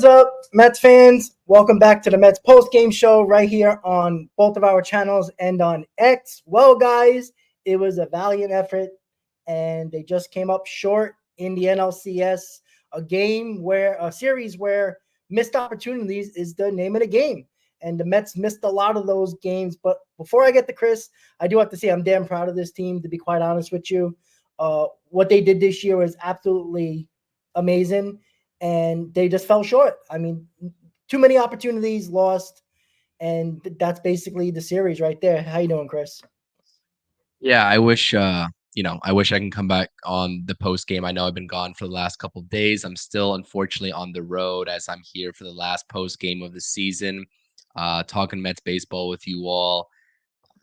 What's up, Mets fans? Welcome back to the Mets post-game show right here on both of our channels and on X. Well, guys, it was a valiant effort, and they just came up short in the NLCS, a series where missed opportunities is the name of the game. And the Mets missed a lot of those games. But before I get to Chris, I do have to say I'm damn proud of this team, to be quite honest with you. What they did this year was absolutely amazing, and they just fell short. I mean, too many opportunities lost, and that's basically the series right there. How you doing, Chris? Yeah, I wish I wish I can come back on the post game. I know I've been gone for the last couple of days. I'm still unfortunately on the road as I'm here for the last post game of the season, talking Mets baseball with you all.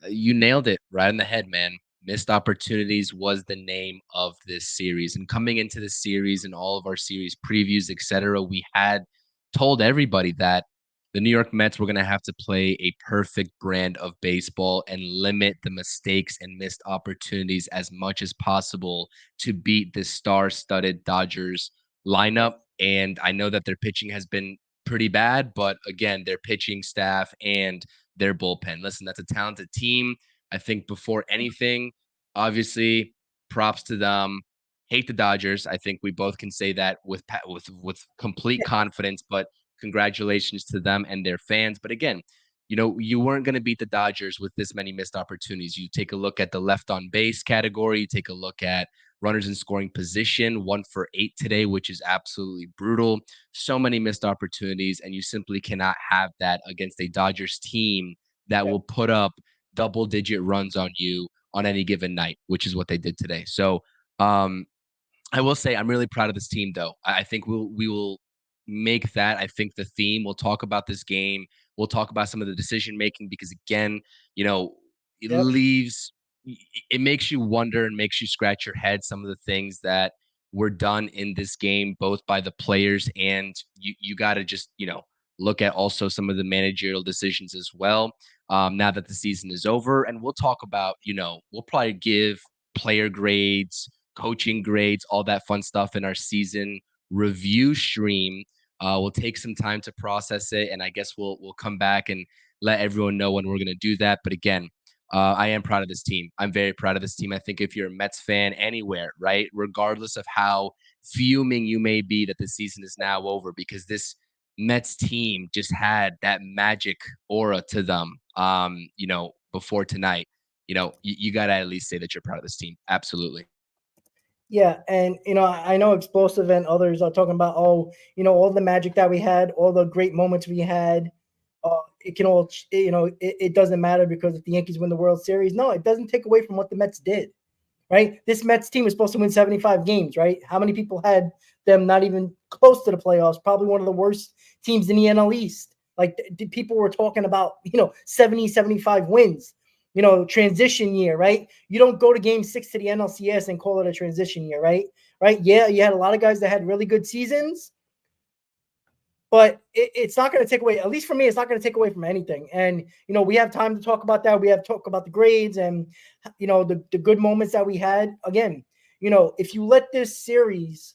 You nailed it right in the head, man. Missed opportunities was the name of this series. And coming into the series and all of our series previews, etc., we had told everybody that the New York Mets were going to have to play a perfect brand of baseball and limit the mistakes and missed opportunities as much as possible to beat this star-studded Dodgers lineup. And I know that their pitching has been pretty bad, but again, their pitching staff and their bullpen. Listen, that's a talented team. I think before anything, obviously, props to them. Hate the Dodgers. I think we both can say that with complete confidence. But congratulations to them and their fans. But again, you weren't going to beat the Dodgers with this many missed opportunities. You take a look at the left on base category. You take a look at runners in scoring position, 1 for 8 today, which is absolutely brutal. So many missed opportunities, and you simply cannot have that against a Dodgers team that Yeah. will put up double-digit runs on you on any given night, which is what they did today. So, um, I will say I'm really proud of this team, though. I think we will make that. I think the theme. We'll talk about this game. We'll talk about some of the decision making because again, you know, it Yep. leaves it makes you wonder and makes you scratch your head some of the things that were done in this game, both by the players and you got to just look at also some of the managerial decisions as well. Now that the season is over, and we'll talk about we'll probably give player grades, coaching grades, all that fun stuff in our season review stream. We'll take some time to process it, and I guess we'll come back and let everyone know when we're going to do that. But again, I am proud of this team. I'm very proud of this team. I think if you're a Mets fan anywhere, right, regardless of how fuming you may be that the season is now over, because this Mets team just had that magic aura to them, before tonight. You got to at least say that you're proud of this team. Absolutely. Yeah, and I know Explosive and others are talking about, all the magic that we had, all the great moments we had. It can all, it doesn't matter because if the Yankees win the World Series, no, it doesn't take away from what the Mets did, right? This Mets team is supposed to win 75 games, right? How many people had them not even close to the playoffs? Probably one of the worst teams in the NL East. Like people were talking about, 70, 75 wins, transition year, right? You don't go to game 6 to the NLCS and call it a transition year, right? Right? Yeah, you had a lot of guys that had really good seasons, but it's not going to take away, at least for me, it's not going to take away from anything. And, we have time to talk about that. We have to talk about the grades and, the good moments that we had. Again, if you let this series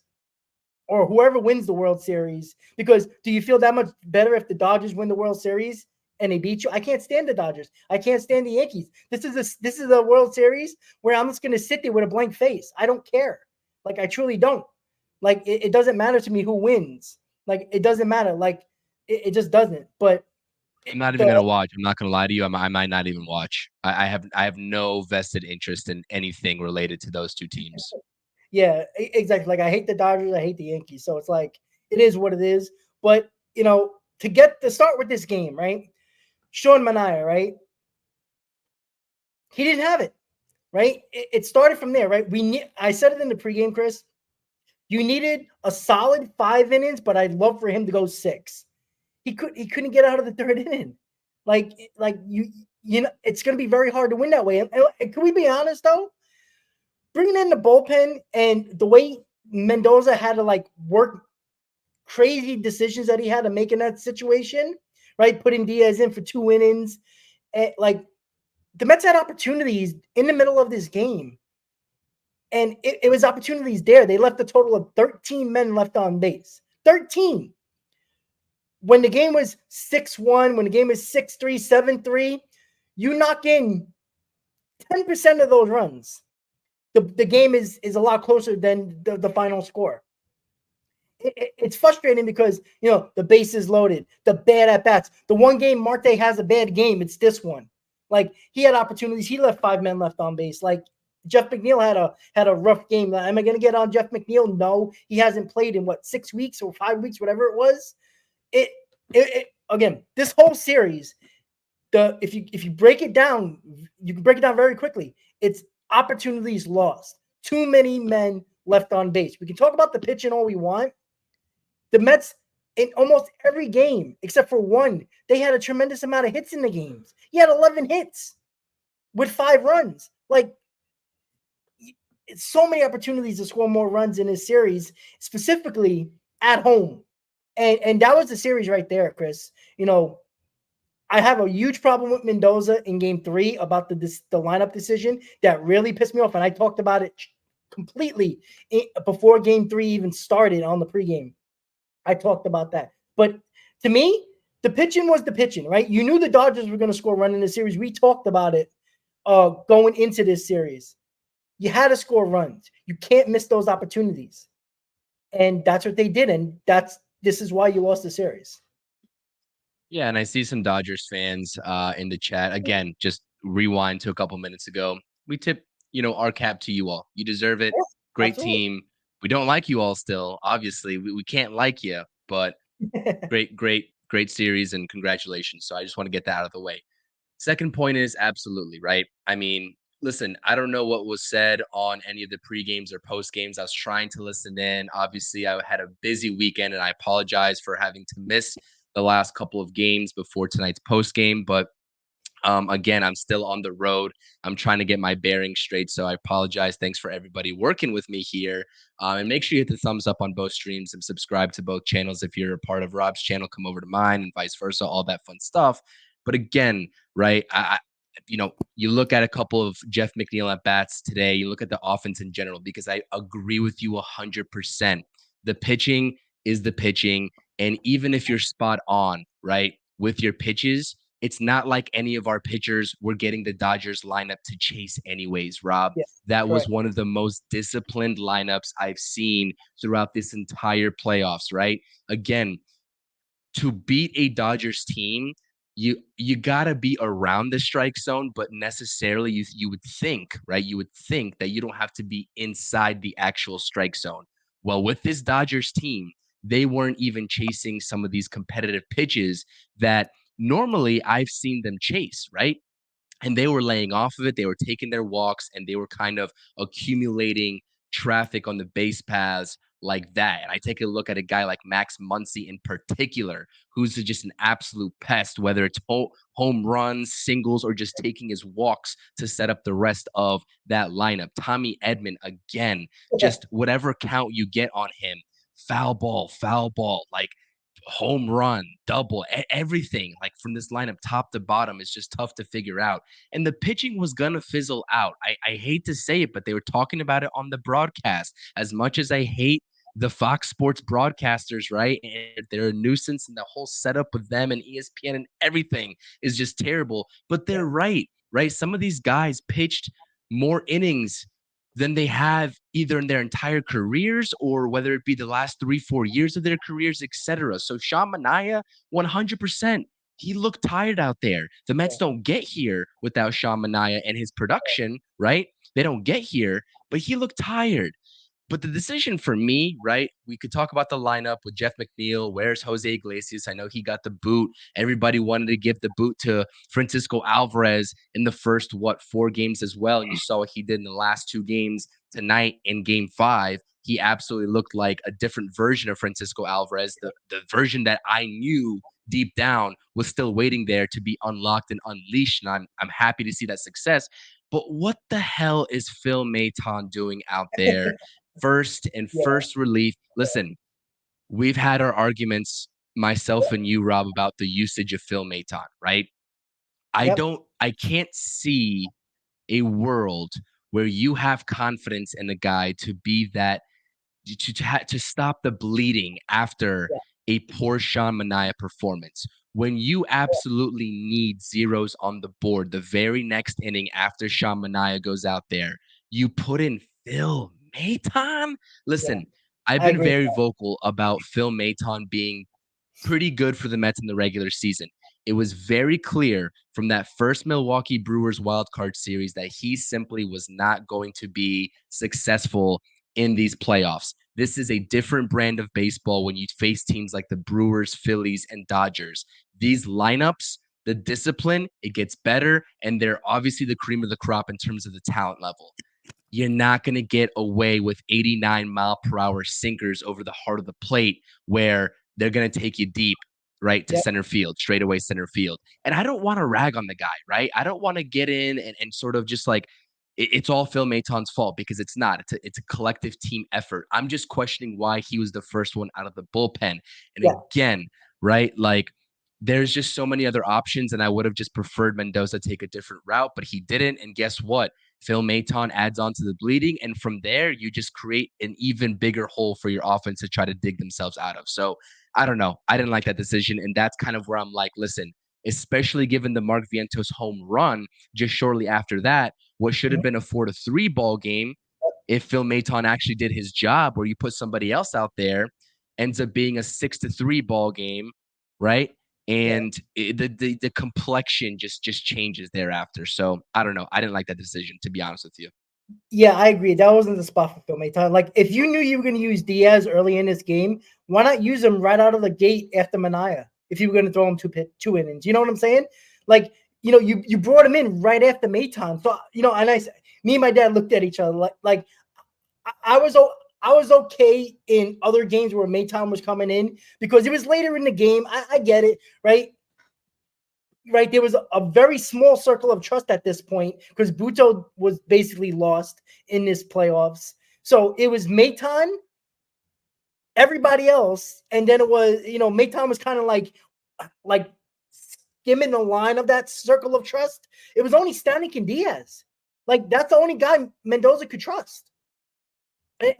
or whoever wins the World Series, because do you feel that much better if the Dodgers win the World Series and they beat you? I can't stand the Dodgers. I can't stand the Yankees. This is a World Series where I'm just going to sit there with a blank face. I don't care. Like, I truly don't. Like, it doesn't matter to me who wins. Like, it doesn't matter. Like, it just doesn't. But I'm not even the gonna watch. I'm not gonna lie to you. I might not even watch. I have no vested interest in anything related to those two teams. Yeah, exactly. Like, I hate the Dodgers, I hate the Yankees. So it's like it is what it is. But to start with this game, right? Sean Manaea, right? He didn't have it, right? It started from there, right? I said it in the pregame, Chris. You needed a solid 5 innings, but I'd love for him to go 6. He couldn't get out of the third inning. Like it's going to be very hard to win that way. And can we be honest though? Bringing in the bullpen and the way Mendoza had to work crazy decisions that he had to make in that situation, right? Putting Diaz in for 2 innings, and the Mets had opportunities in the middle of this game, and it was opportunities there. They left a total of 13 men left on base. 13. when the game was 6-1, when the game was 6-3, 7-3, you knock in 10% of those runs. The game is a lot closer than the final score. It's frustrating because, the base is loaded, the bad at bats. The one game Marte has a bad game, it's this one. Like, he had opportunities. He left 5 men left on base. Like, Jeff McNeil had a rough game. Am I going to get on Jeff McNeil? No, he hasn't played in 6 weeks or 5 weeks, whatever it was. Again, this whole series, if you break it down, you can break it down very quickly. It's opportunities lost. Too many men left on base. We can talk about the pitching all we want. The Mets, in almost every game except for one, they had a tremendous amount of hits in the games. He had 11 hits with 5 runs. Like, it's so many opportunities to score more runs in this series, specifically at home. And that was the series right there, Chris. I have a huge problem with Mendoza in game 3 about the lineup decision that really pissed me off. And I talked about it completely before game 3 even started on the pregame. I talked about that. But to me, the pitching was the pitching, right? You knew the Dodgers were going to score run in the series. We talked about it going into this series. You had to score runs. You can't miss those opportunities. And that's what they did. And this is why you lost the series. Yeah, and I see some Dodgers fans in the chat. Again, just rewind to a couple minutes ago. We tip, our cap to you all. You deserve it. Yeah, Great absolutely. team. We don't like you all still. Obviously, we can't like you, but great series and congratulations. So I just want to get that out of the way. Second point is absolutely right. I mean, listen, I don't know what was said on any of the pre games or post games. I was trying to listen in. Obviously, I had a busy weekend and I apologize for having to miss the last couple of games before tonight's post game. But again, I'm still on the road. I'm trying to get my bearings straight. So I apologize. Thanks for everybody working with me here. And make sure you hit the thumbs up on both streams and subscribe to both channels. If you're a part of Rob's channel, come over to mine and vice versa, all that fun stuff. But again, right, you look at a couple of Jeff McNeil at bats today, you look at the offense in general, because I agree with you 100%. The pitching is the pitching. And even if you're spot on, right, with your pitches, it's not like any of our pitchers were getting the Dodgers lineup to chase anyways, Rob. Yeah, That was correct. one of the most disciplined lineups I've seen throughout this entire playoffs, right? Again, to beat a Dodgers team, you gotta be around the strike zone, but necessarily you would think, right? You would think that you don't have to be inside the actual strike zone. Well, with this Dodgers team, they weren't even chasing some of these competitive pitches that normally I've seen them chase, right? And they were laying off of it. They were taking their walks and they were kind of accumulating traffic on the base paths like that. And I take a look at a guy like Max Muncy in particular, who's just an absolute pest, whether it's home runs, singles, or just taking his walks to set up the rest of that lineup. Tommy Edman, again, just whatever count you get on him, foul ball, like home run, double, everything like from this lineup, top to bottom, is just tough to figure out. And the pitching was gonna fizzle out. I hate to say it, but they were talking about it on the broadcast. As much as I hate the Fox Sports broadcasters, right? And they're a nuisance, and the whole setup with them and ESPN and everything is just terrible. But they're right, right? Some of these guys pitched more innings than they have either in their entire careers or whether it be the last 3-4 years of their careers, etc. So Sean Manaea, 100%. He looked tired out there. The Mets don't get here without Sean Manaea and his production, right? They don't get here, but he looked tired. But the decision for me, right? We could talk about the lineup with Jeff McNeil. Where's Jose Iglesias? I know he got the boot. Everybody wanted to give the boot to Francisco Alvarez in the first, 4 games as well. And you saw what he did in the last 2 games tonight in game 5. He absolutely looked like a different version of Francisco Alvarez, the version that I knew deep down was still waiting there to be unlocked and unleashed. And I'm happy to see that success. But what the hell is Phil Maton doing out there? Yeah. First relief. Listen, we've had our arguments, myself and you, Rob, about the usage of Phil Maton, right? Yep. I can't see a world where you have confidence in a guy to be that to stop the bleeding after a poor Sean Manaea performance. When you absolutely need zeros on the board the very next inning after Sean Manaea goes out there, you put in Phil Maton? Yeah, Listen, I've I been agree with very that. vocal about Phil Maton being pretty good for the Mets in the regular season. It was very clear from that first Milwaukee Brewers wild card series that he simply was not going to be successful in these playoffs. This is a different brand of baseball when you face teams like the Brewers, Phillies, and Dodgers. These lineups, the discipline, it gets better, and they're obviously the cream of the crop in terms of the talent level. You're not going to get away with 89-mile-per-hour sinkers over the heart of the plate where they're going to take you deep, right, to Yep. center field, straightaway center field. And I don't want to rag on the guy, right? I don't want to get in and sort of just like it's all Phil Maton's fault because it's not. It's a collective team effort. I'm just questioning why he was the first one out of the bullpen. And Yeah. again, right, like there's just so many other options, and I would have just preferred Mendoza take a different route, but he didn't. And guess what? Phil Maton adds on to the bleeding, and from there, you just create an even bigger hole for your offense to try to dig themselves out of. So I don't know. I didn't like that decision, and that's kind of where I'm like, listen, especially given the Mark Vientos home run just shortly after that, what should have Mhm. been a 4-3 ball game if Phil Maton actually did his job, where you put somebody else out there, ends up being a 6-3 ball game, right? Yeah. And the complexion just changes thereafter. So I don't know. I didn't like that decision, to be honest with you. Yeah, I agree. That wasn't the spot for Phil Maton. Like, if you knew you were going to use Diaz early in this game, why not use him right out of the gate after Manaea? If you were going to throw him two innings, you know what I'm saying? Like, you brought him in right after Maton. So and me and my dad looked at each other like I was I was okay in other games where Maton was coming in because it was later in the game. I get it, right? Right, there was a very small circle of trust at this point because Buto was basically lost in this playoffs. So it was Maton, everybody else, and then it was Maton was kind of like skimming the line of that circle of trust. It was only Stanek and Diaz. Like that's the only guy Mendoza could trust,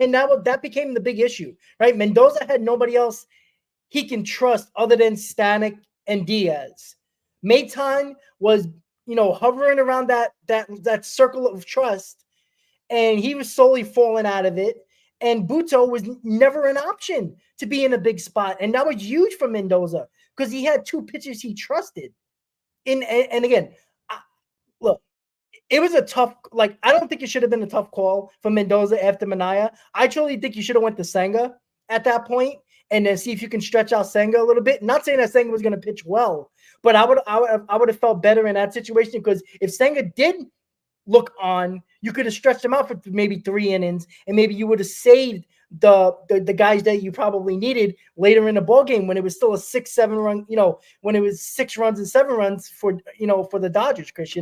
and that became the big issue, right? Mendoza had nobody else he can trust other than Stanek and Diaz. Maton was, hovering around that circle of trust, and he was slowly falling out of it. And Buto was never an option to be in a big spot, and that was huge for Mendoza because he had two pitchers he trusted. And again, look, it was a tough. Like I don't think it should have been a tough call for Mendoza after Manaea. I truly think you should have went to Senga at that point and then see if you can stretch out Senga a little bit. Not saying that Senga was going to pitch well, but I would have felt better in that situation because if Senga did look on, you could have stretched him out for maybe 3 innings, and maybe you would have saved the guys that you probably needed later in the ball game when it was still a 6-7 run. When it was 6 runs and 7 runs for the Dodgers, Chris.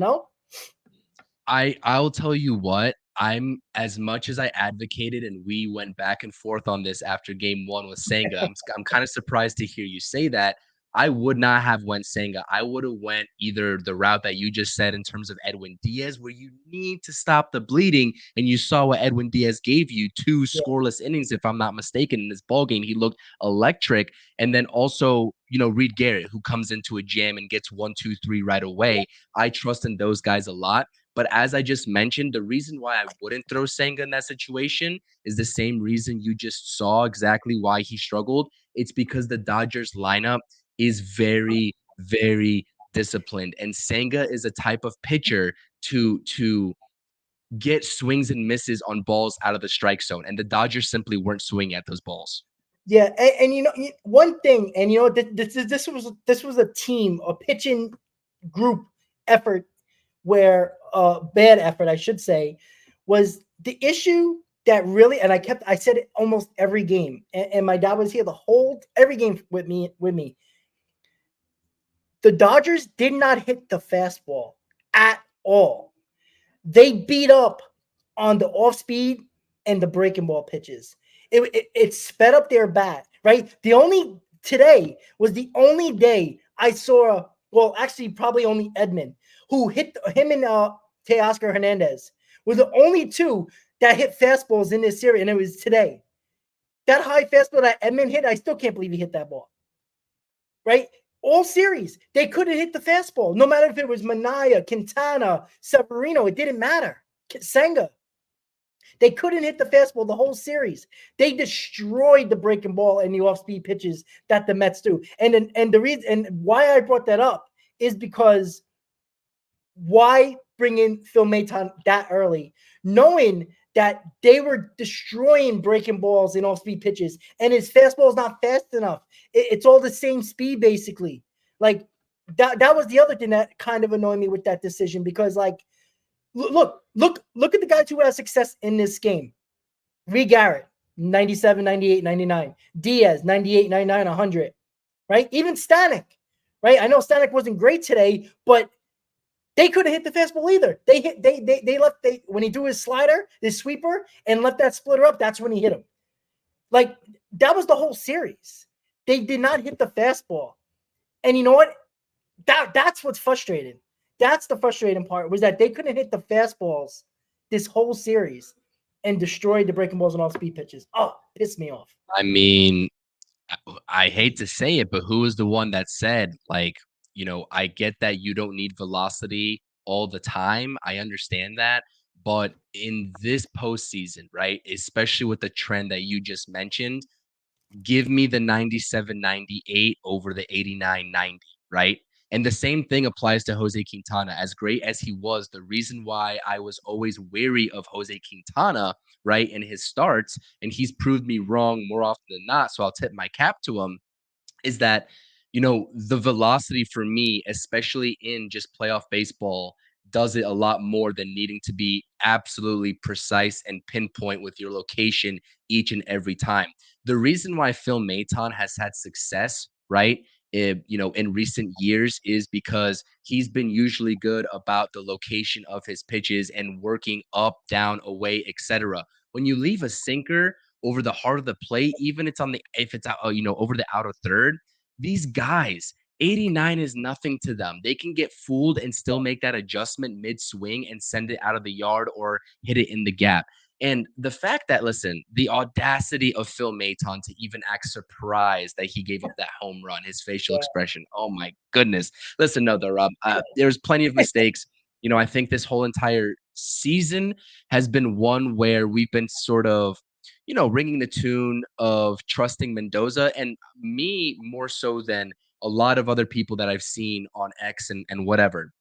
I'll tell you what, I'm as much as I advocated and we went back and forth on this after game 1 with Senga, I'm kind of surprised to hear you say that. I would not have went Senga. I would have went either the route that you just said in terms of Edwin Diaz, where you need to stop the bleeding, and you saw what Edwin Diaz gave you, 2 Yeah, scoreless innings, if I'm not mistaken, in this ball game. He looked electric. And then also, Reed Garrett, who comes into a jam and gets 1, 2, 3 right yeah, away. I trust in those guys a lot. But as I just mentioned, the reason why I wouldn't throw Senga in that situation is the same reason you just saw exactly why he struggled. It's because the Dodgers lineup is very, very disciplined. And Senga is a type of pitcher to get swings and misses on balls out of the strike zone. And the Dodgers simply weren't swinging at those balls. yeah. And one thing, and this was a team, a pitching group effort where bad effort, I should say, was the issue that really, and I said it almost every game, and my dad was here the whole every game with me. The Dodgers did not hit the fastball at all. They beat up on the off speed and the breaking ball pitches. It sped up their bat, right? Today was the only day I saw, well, actually, probably only Edmund, who hit him and Teoscar Hernandez, were the only two that hit fastballs in this series, and it was today. That high fastball that Edmund hit, I still can't believe he hit that ball. right? All series, they couldn't hit the fastball. No matter if it was Manaea, Quintana, Severino, it didn't matter. Senga, they couldn't hit the fastball the whole series. They destroyed the breaking ball and the off-speed pitches that the Mets do. And the reason and why I brought that up is because why bring in Phil Maton that early, knowing that they were destroying breaking balls and off-speed pitches, and his fastball is not fast enough. It's all the same speed, basically. Like that was the other thing that kind of annoyed me with that decision, because like look at the guys who had success in this game. Reed Garrett, 97, 98, 99. Diaz, 98, 99, 100. Right? Even Stanek, right? I know Stanek wasn't great today, but they couldn't hit the fastball either. They left when he threw his slider, his sweeper, and left that splitter up, that's when he hit him. Like that was the whole series. They did not hit the fastball. And you know what? That's what's frustrating. That's the frustrating part, was that they couldn't hit the fastballs this whole series and destroyed the breaking balls and off speed pitches. Oh, pissed me off. I mean, I hate to say it, but who was the one that said, like, I get that you don't need velocity all the time. I understand that. But in this postseason, right, especially with the trend that you just mentioned, give me the 97-98 over the 89-90, right? And the same thing applies to Jose Quintana. As great as he was, the reason why I was always wary of Jose Quintana, right, in his starts, and he's proved me wrong more often than not, so I'll tip my cap to him, is that, the velocity for me, especially in just playoff baseball, does it a lot more than needing to be absolutely precise and pinpoint with your location each and every time. The reason why Phil Maton has had success, right, in recent years is because he's been usually good about the location of his pitches and working up, down, away, etc. When you leave a sinker over the heart of the plate, even it's on the if it's out, over the outer third, these guys, 89 is nothing to them. They can get fooled and still make that adjustment mid swing and send it out of the yard or hit it in the gap. And the fact that, listen, the audacity of Phil Maton to even act surprised that he gave up that home run, his facial Yeah. expression. Oh my goodness. Listen, no, though, Rob, there's plenty of mistakes. I think this whole entire season has been one where we've been sort of ringing the tune of trusting Mendoza, and me more so than a lot of other people that I've seen on X and whatever.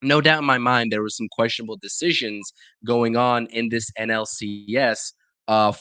No doubt in my mind, there were some questionable decisions going on in this NLCS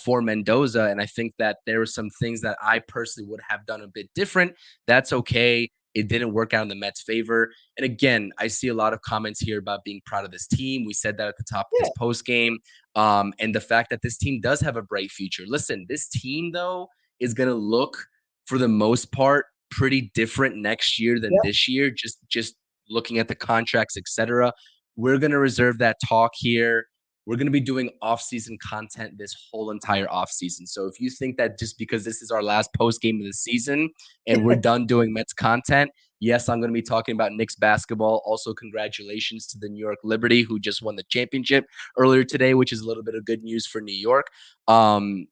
for Mendoza. And I think that there were some things that I personally would have done a bit different. That's okay. It didn't work out in the Mets' favor. And again, I see a lot of comments here about being proud of this team. We said that at the top of Yeah. this post game. And the fact that this team does have a bright future. Listen, this team, though, is going to look, for the most part, pretty different next year than Yeah. this year. Just looking at the contracts, etc. We're going to reserve that talk here. We're going to be doing off-season content this whole entire off-season. So if you think that just because this is our last post game of the season and we're done doing Mets content, yes, I'm going to be talking about Knicks basketball. Also, congratulations to the New York Liberty, who just won the championship earlier today, which is a little bit of good news for New York. Um,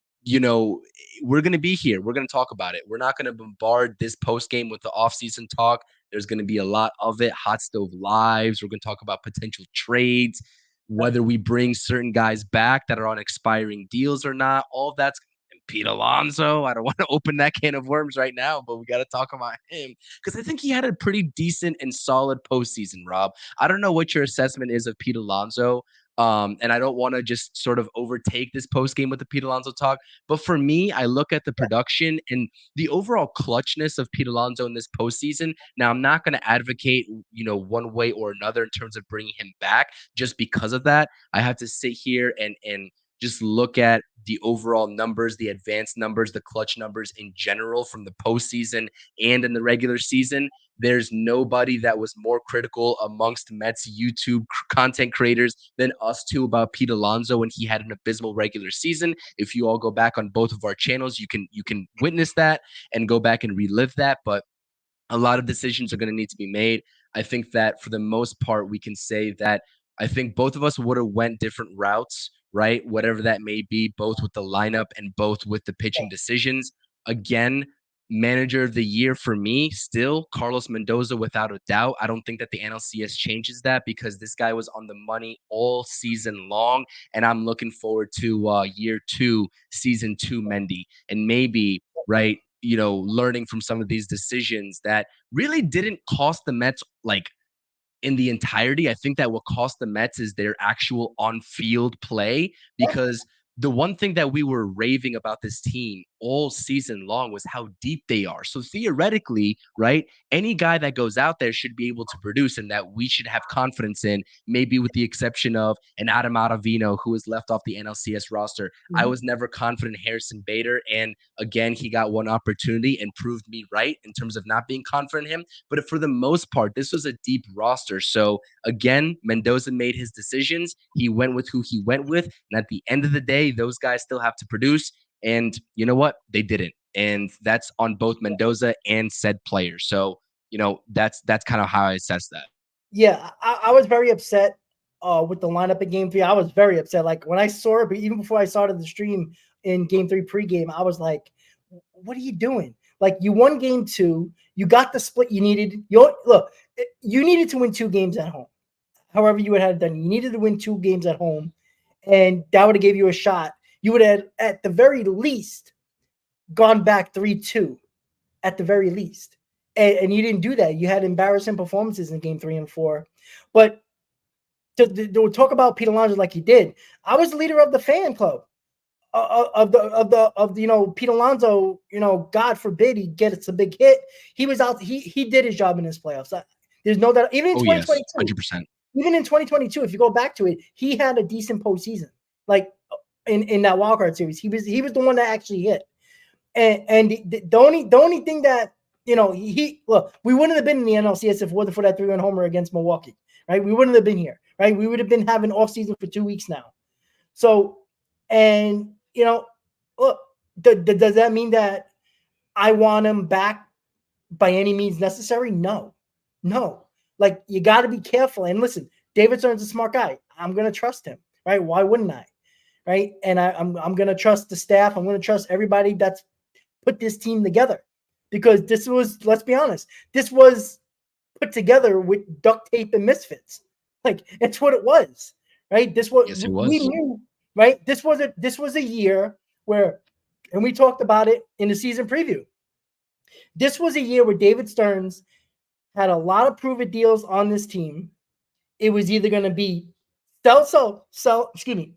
we're going to be here. We're going to talk about it. We're not going to bombard this post game with the off-season talk. There's going to be a lot of it. Hot stove lives. We're going to talk about potential trades, whether we bring certain guys back that are on expiring deals or not. All of that's Pete Alonso. I don't want to open that can of worms right now, but we got to talk about him because I think he had a pretty decent and solid postseason, Rob. I don't know what your assessment is of Pete Alonso. And I don't want to just sort of overtake this post game with the Pete Alonso talk. But for me, I look at the production and the overall clutchness of Pete Alonso in this postseason. Now, I'm not going to advocate, one way or another in terms of bringing him back just because of that. I have to sit here and just look at the overall numbers, the advanced numbers, the clutch numbers in general from the postseason and in the regular season. There's nobody that was more critical amongst Mets YouTube content creators than us two about Pete Alonso when he had an abysmal regular season. If you all go back on both of our channels, you can witness that and go back and relive that. But a lot of decisions are going to need to be made. I think that for the most part, we can say that I think both of us would have went different routes, right? Whatever that may be, both with the lineup and both with the pitching decisions. Again, Manager of the year for me, still Carlos Mendoza, without a doubt. I don't think that the NLCS changes that because this guy was on the money all season long, and I'm looking forward to year two, season two, Mendy, and maybe right, learning from some of these decisions that really didn't cost the Mets like in the entirety. I think that what cost the Mets is their actual on-field play because the one thing that we were raving about this team all season long was how deep they are. So theoretically, right, any guy that goes out there should be able to produce and that we should have confidence in, maybe with the exception of an Adam Ottavino who was left off the NLCS roster. I was never confident in Harrison Bader. And again, he got one opportunity and proved me right in terms of not being confident in him. But for the most part, this was a deep roster. So again, Mendoza made his decisions. He went with who he went with. And at the end of the day, those guys still have to produce. And you know what? They didn't. And that's on both Mendoza and said player. So, that's kind of how I assess that. Yeah, I was very upset with the lineup in Game 3. I was very upset. Like when I saw it, but even before I started the stream in Game 3 pregame, I was like, "What are you doing? Like you won Game 2, you got the split you needed. You needed to win 2 games at home. However, you would have done. You needed to win 2 games at home, and that would have gave you a shot. You would have, at the very least, gone back 3-2, at the very least." And you didn't do that. You had embarrassing performances in Game 3 and 4. But to talk about Pete Alonso like you did, I was the leader of the fan club of Pete Alonso. God forbid he gets a big hit. He was out. He did his job in his playoffs. There's no doubt. Even in Oh, yes, 2022, 100%. even in 2022, if you go back to it, he had a decent postseason. Like in that wildcard series, he was the one that actually hit. And the only thing that we wouldn't have been in the NLCS if it wasn't for that 3-run homer against Milwaukee, right? We wouldn't have been here, right? We would have been having off season for 2 weeks now. So, and look, does that mean that I want him back by any means necessary? No. Like you got to be careful. And listen, David Stern's a smart guy. I'm gonna trust him, right? Why wouldn't I? Right? And I'm gonna trust the staff. I'm gonna trust everybody that's put this team together, because this was, let's be honest, this was put together with duct tape and misfits. Like it's what it was, right? Yes, it We was. knew, right? This was a year where, and we talked about it in the season preview. This was a year where David Stearns had a lot of prove it deals on this team. It was either going to be sell,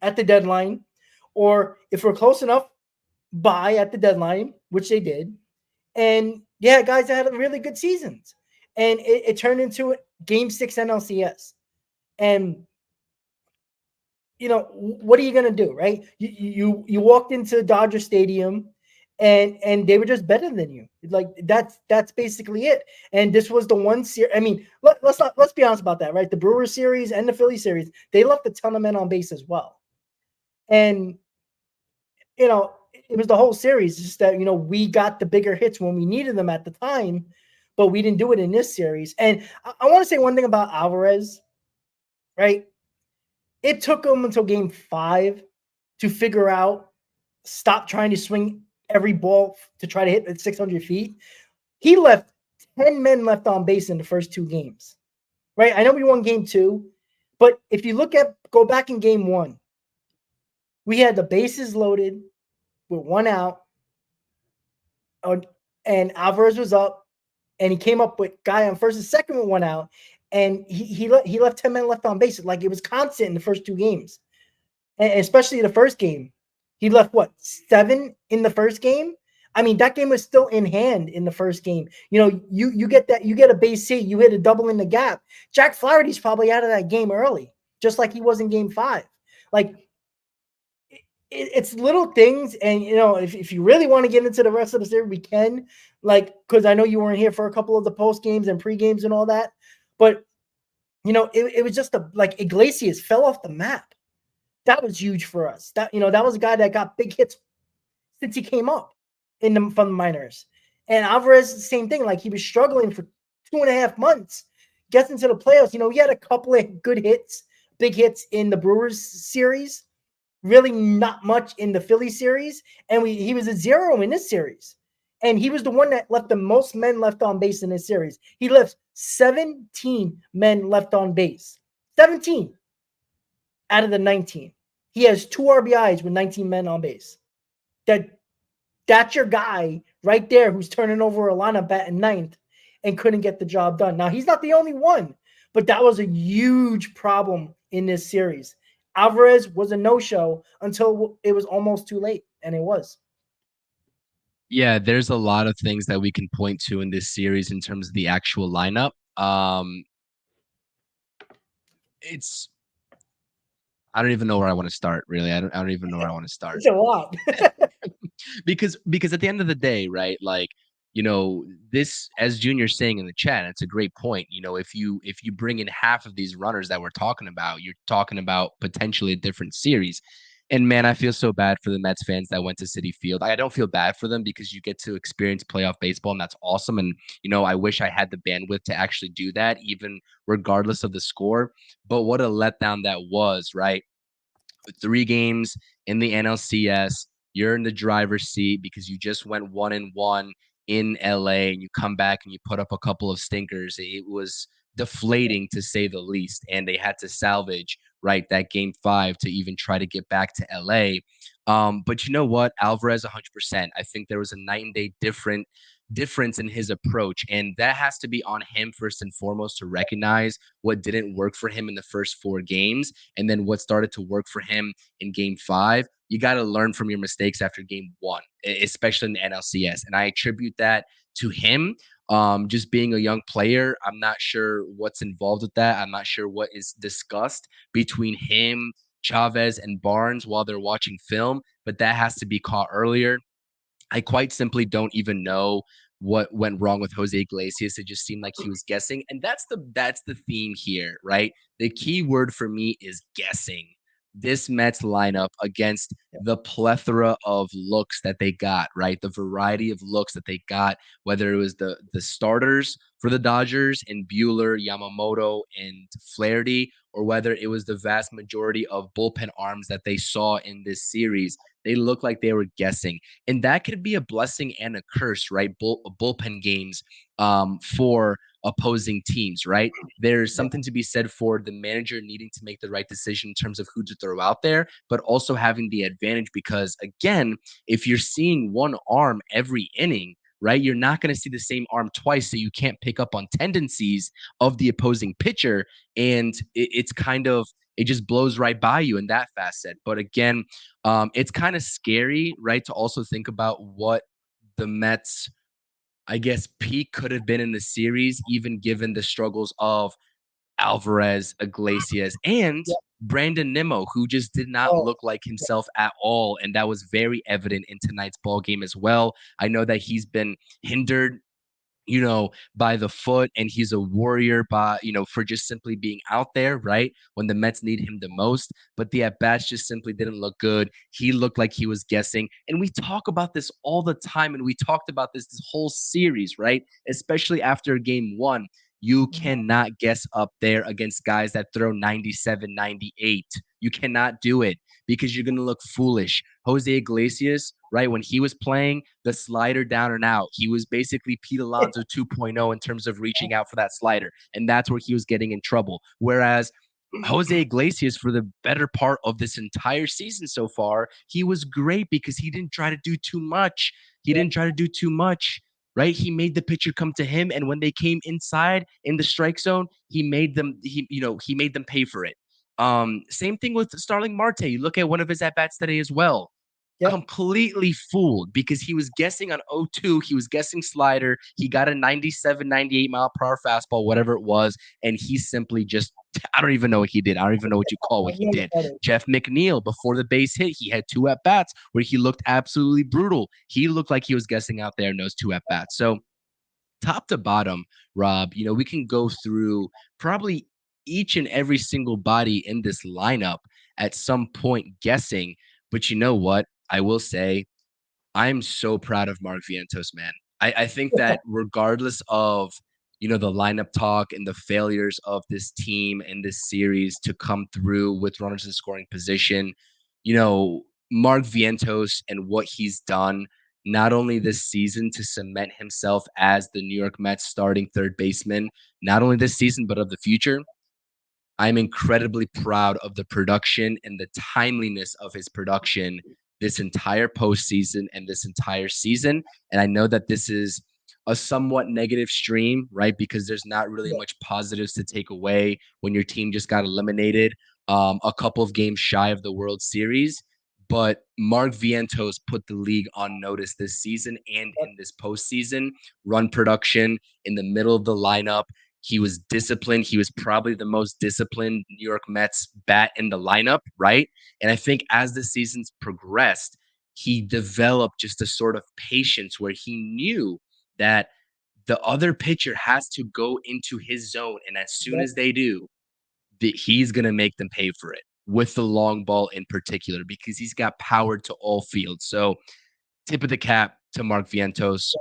at the deadline, or if we're close enough, buy at the deadline, which they did. And yeah, guys that had really good seasons. And it turned into Game 6 NLCS. And what are you gonna do, right? You walked into Dodger Stadium and they were just better than you. Like that's basically it. And this was the one series. I mean, let's be honest about that, right? The Brewers series and the Philly series, they left a ton of men on base as well. And it was the whole series, just that we got the bigger hits when we needed them at the time, but we didn't do it in this series. And I want to say one thing about Alvarez, right? It took him until Game 5 to figure out, stop trying to swing every ball to try to hit at 600 feet. He left 10 men left on base in the first 2 games, right? I know we won Game 2, but if you go back in Game 1, we had the bases loaded with 1 out, and Alvarez was up, and he came up with guy on first and second with 1 out, and he left 10 men left on base. Like it was constant in the first 2 games, and especially the first game. He left 7 in the first game. I mean, that game was still in hand in the first game. You get a base hit, you hit a double in the gap. Jack Flaherty's probably out of that game early, just like he was in Game 5. Like it's little things, and if you really want to get into the rest of the series, we can. Like, because I know you weren't here for a couple of the post games and pre games and all that, but it was just like Iglesias fell off the map. That was huge for us. That was a guy that got big hits since he came up from the minors. And Alvarez, the same thing. Like he was struggling for 2.5 months, gets into the playoffs. He had a couple of good hits, big hits in the Brewers series. Really not much in the Philly series, and he was a 0 in this series. And he was the one that left the most men left on base in this series. He left 17 men left on base. 17 out of the 19. He has 2 RBIs with 19 men on base. That's your guy right there who's turning over a lineup at ninth and couldn't get the job done. Now, he's not the only one, but that was a huge problem in this series. Alvarez was a no-show until it was almost too late, and it was. Yeah, there's a lot of things that we can point to in this series in terms of the actual lineup. It's I don't even know where I want to start, really. I don't even know where I want to start. It's a lot. Because at the end of the day, right, like, this, as Junior's saying in the chat, it's a great point. If you bring in half of these runners that we're talking about, you're talking about potentially a different series. And man, I feel so bad for the Mets fans that went to Citi Field. I don't feel bad for them because you get to experience playoff baseball, and that's awesome. And I wish I had the bandwidth to actually do that, even regardless of the score. But what a letdown that was, right? 3 games in the NLCS. You're in the driver's seat because you just went 1-1 in LA, and you come back and you put up a couple of stinkers. It was deflating, to say the least. And they had to salvage, right, that game 5 to even try to get back to LA. But you know what? Alvarez 100%. I think there was a night and day difference in his approach. And that has to be on him first and foremost, to recognize what didn't work for him in the first 4 games and then what started to work for him in game 5. You got to learn from your mistakes after game 1, especially in the NLCS. And I attribute that to him. Just being a young player, I'm not sure what's involved with that. I'm not sure what is discussed between him, Chavez, and Barnes while they're watching film, but that has to be caught earlier. I quite simply don't even know what went wrong with Jose Iglesias. It just seemed like he was guessing. And that's the theme here, right? The key word for me is guessing. This Mets lineup against the plethora of looks that they got, right? The variety of looks that they got, whether it was the starters for the Dodgers and Buehler, Yamamoto, and Flaherty, or whether it was the vast majority of bullpen arms that they saw in this series. They looked like they were guessing. And that could be a blessing and a curse, right? Bullpen games for opposing teams, right? There's something to be said for the manager needing to make the right decision in terms of who to throw out there, but also having the advantage because, again, if you're seeing one arm every inning, right, you're not going to see the same arm twice, so you can't pick up on tendencies of the opposing pitcher, and it's kind of it just blows right by you in that facet. But again, it's kind of scary, right, to also think about what the Mets, I guess, peak could have been in the series, even given the struggles of Alvarez, Iglesias, and Yeah. Brandon Nimmo, who just did not Oh, look like himself at all. And that was very evident in tonight's ball game as well. I know that he's been hindered, by the foot, and he's a warrior for just simply being out there, right? When the Mets need him the most. But the at-bats just simply didn't look good. He looked like he was guessing. And we talk about this all the time. And we talked about this whole series, right? Especially after game 1. You cannot guess up there against guys that throw 97, 98. You cannot do it because you're going to look foolish. Jose Iglesias, right, when he was playing the slider down and out, he was basically Pete Alonso 2.0 in terms of reaching out for that slider. And that's where he was getting in trouble. Whereas Jose Iglesias, for the better part of this entire season so far, he was great because he didn't try to do too much. He yeah. didn't try to do too much, right? He made the pitcher come to him, and when they came inside in the strike zone, he made them he made them pay for it. Same thing with Starling Marte. You look at one of his at bats today as well, Yep. completely fooled because he was guessing on 0-2. He was guessing slider. He got a 97, 98 mile per hour fastball, whatever it was. And he simply just, I don't even know what he did. I don't even know what you call what he did. Jeff McNeil, before the base hit, he had 2 at bats where he looked absolutely brutal. He looked like he was guessing out there in those 2 at bats. So, top to bottom, Rob, we can go through probably each and every single body in this lineup at some point guessing. But you know what? I will say I'm so proud of Mark Vientos, man. I think that regardless of, the lineup talk and the failures of this team and this series to come through with runners in scoring position, Mark Vientos and what he's done not only this season to cement himself as the New York Mets starting third baseman, not only this season, but of the future. I'm incredibly proud of the production and the timeliness of his production this entire postseason and this entire season. And I know that this is a somewhat negative stream, right? Because there's not really Yeah. much positives to take away when your team just got eliminated a couple of games shy of the World Series. But Mark Vientos put the league on notice this season and in this postseason. Run production in the middle of the lineup, he was disciplined. He was probably the most disciplined New York Mets bat in the lineup, right? And I think as the seasons progressed, he developed just a sort of patience where he knew that the other pitcher has to go into his zone. And as soon Yep. as they do, he's going to make them pay for it with the long ball in particular because he's got power to all fields. So tip of the cap to Mark Vientos.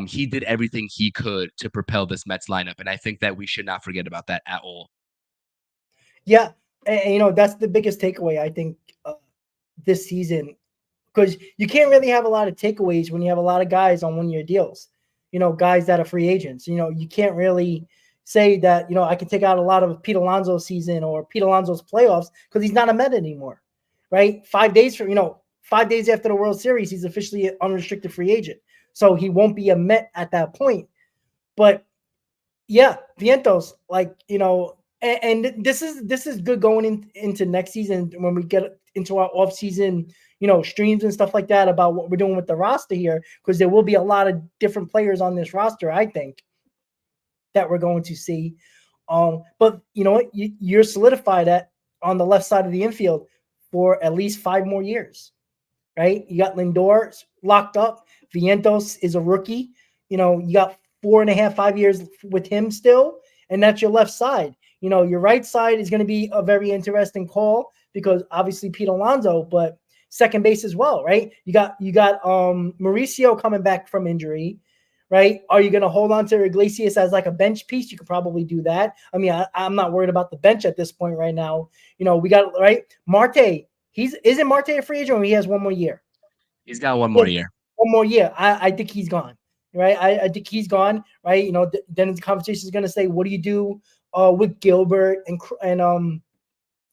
He did everything he could to propel this Mets lineup, and I think that we should not forget about that at all. Yeah, and that's the biggest takeaway I think this season, because you can't really have a lot of takeaways when you have a lot of guys on 1-year deals. Guys that are free agents. You can't really say that I can take out a lot of Pete Alonso's season or Pete Alonso's playoffs because he's not a Met anymore, right? 5 days after the World Series, he's officially an unrestricted free agent, so he won't be a Met at that point. But yeah, Vientos, and this is good going into next season when we get into our off season, streams and stuff like that about what we're doing with the roster here, because there will be a lot of different players on this roster, I think, that we're going to see. But you know what? You're solidified on the left side of the infield for at least 5 more years, right? You got Lindor locked up. Vientos is a rookie. You got 4.5, 5 years with him still, and that's your left side. Your right side is going to be a very interesting call because obviously Pete Alonso, but second base as well, right? You got Mauricio coming back from injury, right? Are you going to hold on to Iglesias as like a bench piece? You could probably do that. I mean, I'm not worried about the bench at this point right now. We got right Marte. Isn't Marte a free agent or he has 1 more year? He's got 1 more year. 1 more year. I think he's gone, right? I think he's gone, right? Then the conversation is going to say, what do you do with Gilbert and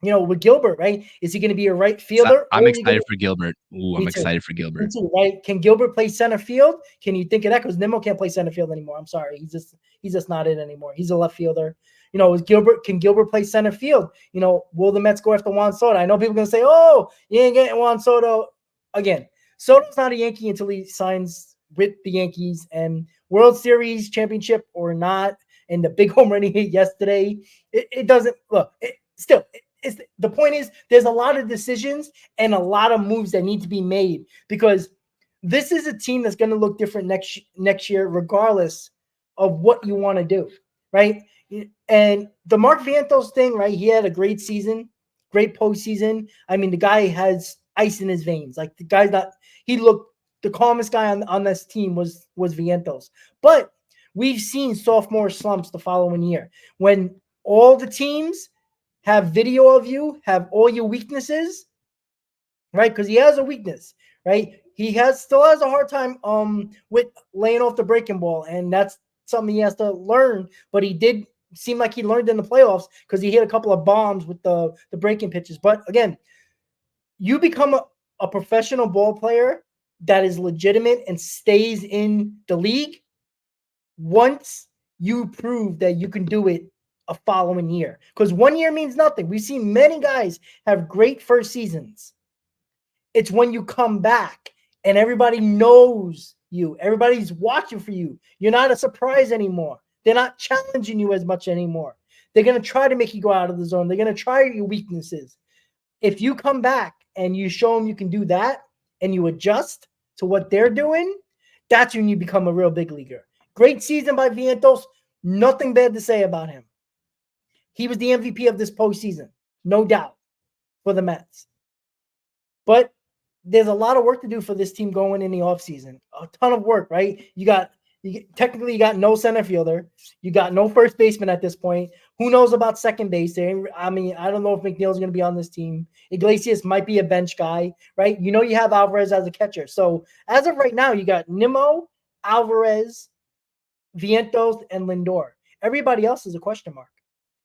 with Gilbert, right? Is he going to be a right fielder? I'm excited for Gilbert. Ooh, I'm excited for Me Gilbert. too, right? Can Gilbert play center field? Can you think of that? Because Nimmo can't play center field anymore. I'm sorry, he's just not it anymore. He's a left fielder. Can Gilbert play center field? Will the Mets go after Juan Soto? I know people are going to say, oh, you ain't getting Juan Soto again. Soto's not a Yankee until he signs with the Yankees, and World Series championship or not, and the big home run he hit yesterday, it doesn't look. The point is there's a lot of decisions and a lot of moves that need to be made because this is a team that's going to look different next year, regardless of what you want to do, right? And the Mark Vientos thing, right? He had a great season, great postseason. I mean, the guy has ice in his veins. Like the guy's not. He looked the calmest guy on this team was Vientos, but we've seen sophomore slumps the following year when all the teams have video of you, have all your weaknesses, right? Because he has a weakness, right? He still has a hard time with laying off the breaking ball, and that's something he has to learn. But he did seem like he learned in the playoffs because he hit a couple of bombs with the breaking pitches. But again, you become a professional ball player that is legitimate and stays in the league once you prove that you can do it a following year. Because 1 year means nothing. We've seen many guys have great first seasons. It's when you come back and everybody knows you. Everybody's watching for you. You're not a surprise anymore. They're not challenging you as much anymore. They're going to try to make you go out of the zone. They're going to try your weaknesses. If you come back and you show them you can do that and you adjust to what they're doing, that's when you become a real big leaguer. Great season by Vientos. Nothing bad to say about him. He was the MVP of this postseason, no doubt, for the Mets. But there's a lot of work to do for this team going in the offseason. A ton of work, right? Technically you got no center fielder. You got no first baseman at this point. Who knows about second base? I mean, I don't know if McNeil's going to be on this team. Iglesias might be a bench guy, right? You know, you have Alvarez as a catcher. So as of right now, you got Nimmo, Alvarez, Vientos, and Lindor. Everybody else is a question mark.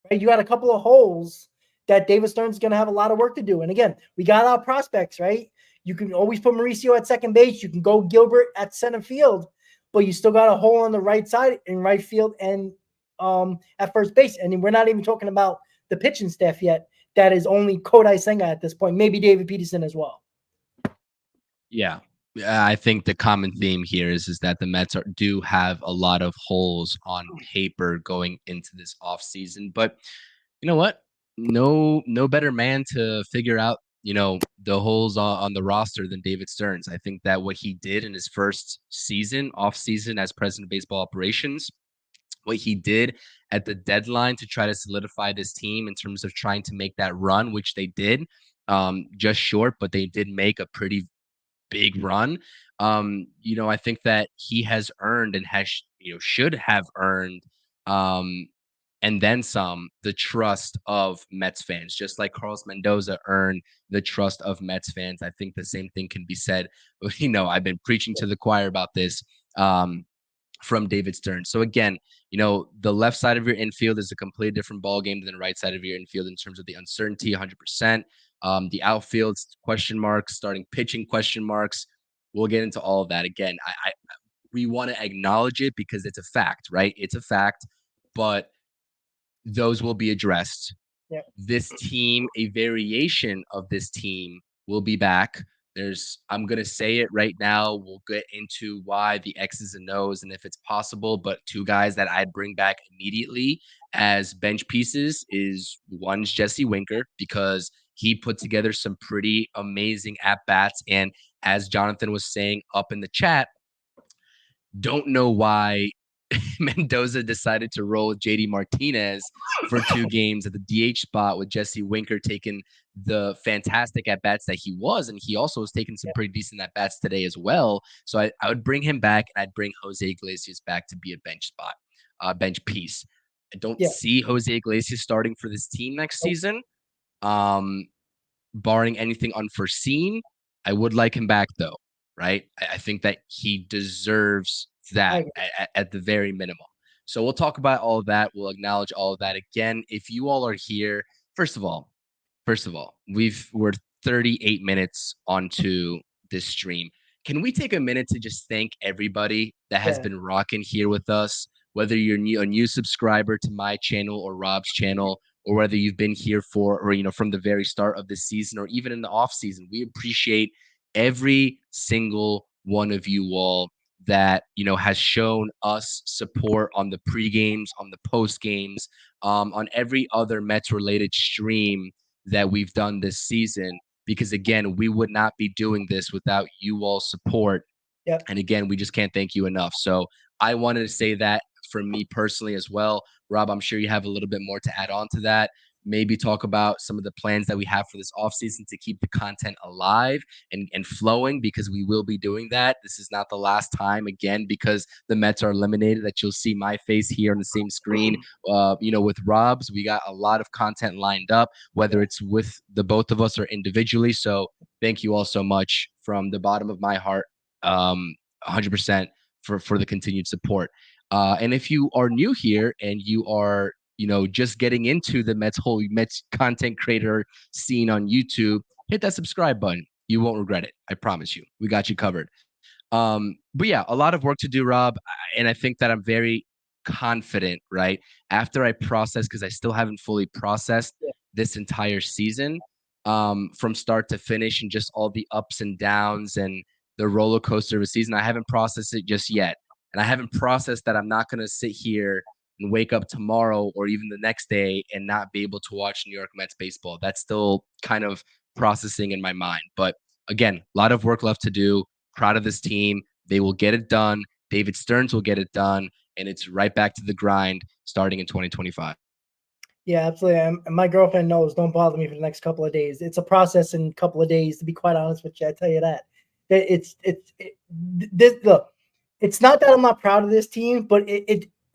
Right? You got a couple of holes that David Stern's going to have a lot of work to do. And again, we got our prospects, right? You can always put Mauricio at second base. You can go Gilbert at center field, but you still got a hole on the right side in right field and at first base. And we're not even talking about the pitching staff yet. That is only Kodai Senga at this point, maybe David Peterson as well. Yeah. I think the common theme here is that the Mets do have a lot of holes on paper going into this offseason. But you know what? No better man to figure out, the holes on the roster than David Stearns. I think that what he did in his first season, off season as president of baseball operations, what he did at the deadline to try to solidify this team in terms of trying to make that run, which they did, just short, but they did make a pretty big run. I think that he has earned and should have earned, and then some, the trust of Mets fans, just like Carlos Mendoza earned the trust of Mets fans. I think the same thing can be said. I've been preaching to the choir about this. From David Stern. So again, the left side of your infield is a completely different ball game than the right side of your infield in terms of the uncertainty, 100%. The outfield question marks, starting pitching question marks. We'll get into all of that again. We want to acknowledge it because it's a fact, right? It's a fact, but those will be addressed. Yep. This team, a variation of this team, will be back. I'm going to say it right now. We'll get into why the X's and O's and if it's possible. But two guys that I'd bring back immediately as bench pieces is one's Jesse Winker, because he put together some pretty amazing at-bats. And as Jonathan was saying up in the chat, don't know why Mendoza decided to roll JD Martinez for 2 games at the DH spot, with Jesse Winker taking the fantastic at-bats that he was, and he also was taking some pretty decent at-bats today as well. So I would bring him back, and I'd bring Jose Iglesias back to be a bench piece. I don't see Jose Iglesias starting for this team next season. Barring anything unforeseen, I would like him back though, right? I think that he deserves that at the very minimum. So we'll talk about all of that. We'll acknowledge all of that again. If you all are here, first of all, we're 38 minutes onto this stream. Can we take a minute to just thank everybody that has been rocking here with us, whether you're a new subscriber to my channel or Rob's channel, or whether you've been here from the very start of the season or even in the off season. We appreciate every single one of you all that has shown us support on the pre-games, on the post games, on every other Mets related stream that we've done this season. Because again, we would not be doing this without you all support. Yep. And again, we just can't thank you enough. So I wanted to say that for me personally as well. Rob, I'm sure you have a little bit more to add on to that. Maybe talk about some of the plans that we have for this offseason to keep the content alive and flowing, because we will be doing that. This is not the last time, again, because the Mets are eliminated, that you'll see my face here on the same screen. With Rob's, we got a lot of content lined up, whether it's with the both of us or individually. So thank you all so much from the bottom of my heart, 100% for the continued support. And if you are new here and you are, just getting into the whole Mets content creator scene on YouTube, hit that subscribe button. You won't regret it. I promise you. We got you covered. But yeah, a lot of work to do, Rob. And I think that I'm very confident, right? After I process, because I still haven't fully processed this entire season, from start to finish, and just all the ups and downs and the roller coaster of a season. I haven't processed it just yet. And I haven't processed that I'm not going to sit here and wake up tomorrow or even the next day and not be able to watch New York Mets baseball. That's still kind of processing in my mind. But again, a lot of work left to do. Proud of this team. They will get it done. David Stearns will get it done. And it's right back to the grind starting in 2025. Yeah, absolutely. And my girlfriend knows, don't bother me for the next couple of days. It's a process in a couple of days, to be quite honest with you. I tell you that. Look, it's not that I'm not proud of this team, but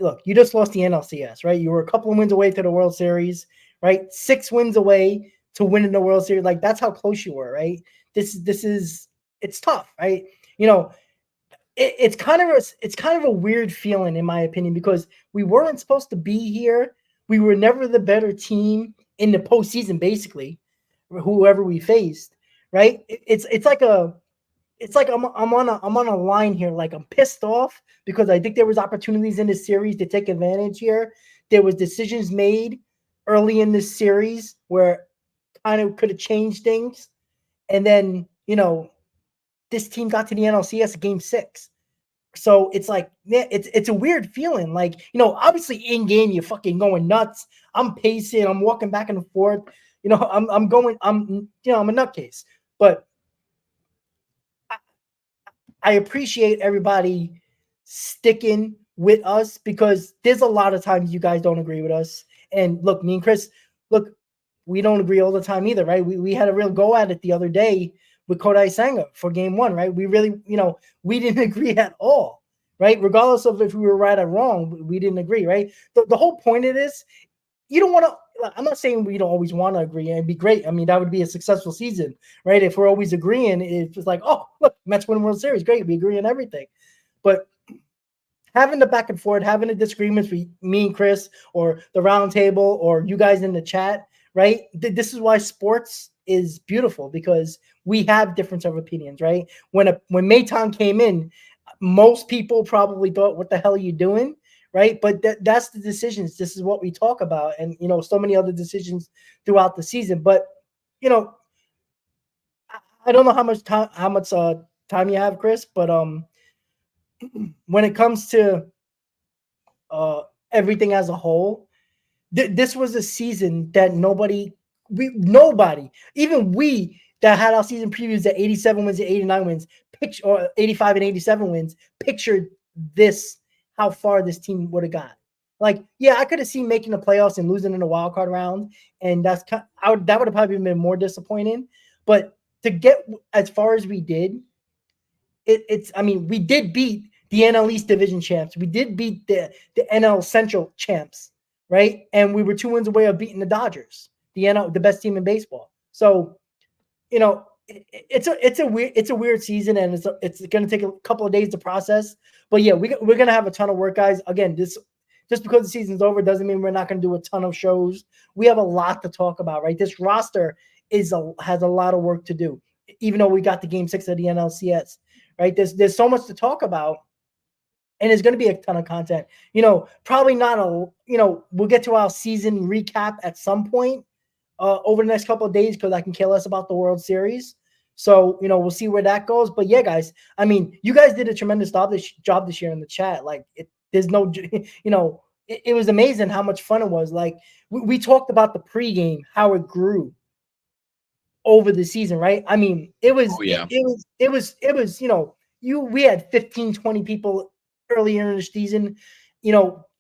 look, you just lost the NLCS, right? You were a couple of wins away to the World Series, right? 6 wins away to winning the World Series. Like, that's how close you were, right? This is it's tough, right? You know, it's kind of a weird feeling, in my opinion, because we weren't supposed to be here. We were never the better team in the postseason, basically, whoever we faced, right? It's like I'm on a line here. Like, I'm pissed off because I think there was opportunities in this series to take advantage here. There was decisions made early in this series where kind of could have changed things, and then this team got to the NLCS Game 6. So it's like, yeah, it's a weird feeling. Like, obviously in game you're fucking going nuts. I'm pacing, I'm walking back and forth. I'm a nutcase. But I appreciate everybody sticking with us because there's a lot of times you guys don't agree with us. And look, me and Chris, look, we don't agree all the time either, right? We had a real go at it the other day with Kodai Senga for game 1, right? We really, we didn't agree at all, right? Regardless of if we were right or wrong, we didn't agree, right? The whole point of this, you don't want to, I'm not saying we don't always want to agree, and it'd be great. I mean, that would be a successful season, right? If we're always agreeing, it's just like, oh, look, Mets win World Series, great, we agree on everything. But having the back and forth, having the disagreements with me and Chris, or the round table, or you guys in the chat, right? This is why sports is beautiful, because we have difference of opinions, right? When Mayton came in, most people probably thought, what the hell are you doing? Right. But that's the decisions. This is what we talk about. And, so many other decisions throughout the season. But, I don't know how much time you have, Chris, but when it comes to everything as a whole, this was a season that nobody, even we that had our season previews at 87 wins and 89 wins, or 85 and 87 wins, pictured this, how far this team would have got. Like, yeah, I could have seen making the playoffs and losing in the wild card round, and that would have probably been more disappointing. But to get as far as we did, I mean, we did beat the NL East division champs. We did beat the NL Central champs, right? And we were 2 wins away of beating the Dodgers, the best team in baseball. So, it's a weird season, and it's going to take a couple of days to process. But yeah, we're going to have a ton of work, guys. Again, just because the season's over doesn't mean we're not going to do a ton of shows. We have a lot to talk about, right? This roster has a lot of work to do, even though we got the Game 6 of the NLCS, right? There's so much to talk about, and there's going to be a ton of content. Probably not we'll get to our season recap at some point over the next couple of days, because I can care less about the World Series. So, we'll see where that goes. But yeah, guys, I mean, you guys did a tremendous job this year in the chat. Like, there's no, it was amazing how much fun it was. Like, we talked about the pregame, how it grew over the season, right? I mean, it was, we had 15, 20 people earlier in the season.